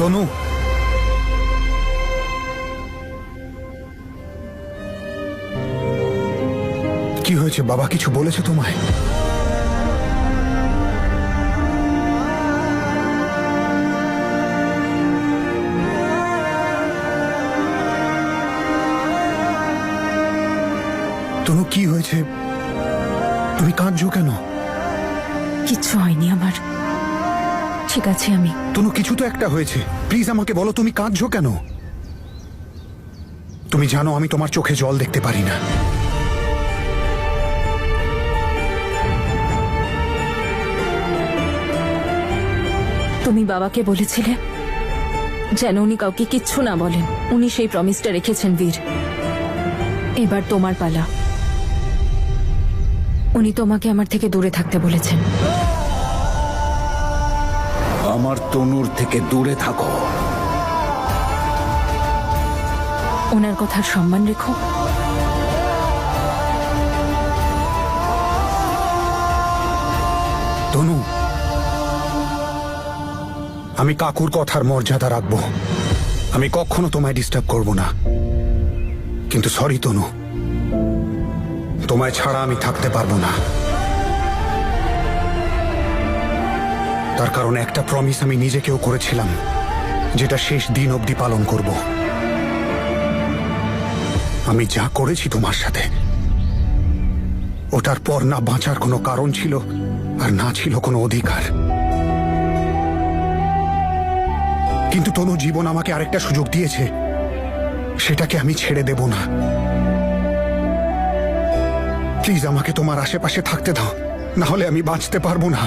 তনু, কি হয়েছে? বাবা কিছু বলেছে তোমায়? তনু, কি হয়েছে? তুমি কাঁদছো কেন? কিচ্ছু হয়নি আমার, ঠিক আছে আমি। তনু, কিছু তো একটা হয়েছে, প্লিজ আমাকে বলো তুমি কাঁদছো কেন? তুমি জানো আমি তোমার চোখে জল দেখতে পারি না। তুমি বাবাকে বলেছিলে যেন উনি কাউকে কিচ্ছু না বলেন। উনি সেই প্রমিসটা রেখেছেন বীর। এবার তোমার পালা। উনি তোমাকে আমার থেকে দূরে থাকতে বলেছেন। আমার তনুর থেকে দূরে থাকো। ওনার কথার সম্মান রেখো। তনু, আমি কাকুর কথার মর্যাদা রাখবো। আমি কখনো তোমায় ডিস্টার্ব করব না। কিন্তু সরি তনু, তোমায় ছাড়া আমি থাকতে পারবো না। তার কারণ একটা প্রমিস আমি নিজেকেও করেছিলাম, যেটা শেষ দিন অবধি পালন করব। আমি যা করেছি তোমার সাথে, ওটার পর না বাঁচার কোনো কারণ ছিল আর না ছিল কোনো অধিকার। কিন্তু তনু, জীবন আমাকে আরেকটা সুযোগ দিয়েছে, সেটাকে আমি ছেড়ে দেব না। প্লিজ আমাকে তোমার আশেপাশে থাকতে দাও, না হলে আমি বাঁচতে পারবো না।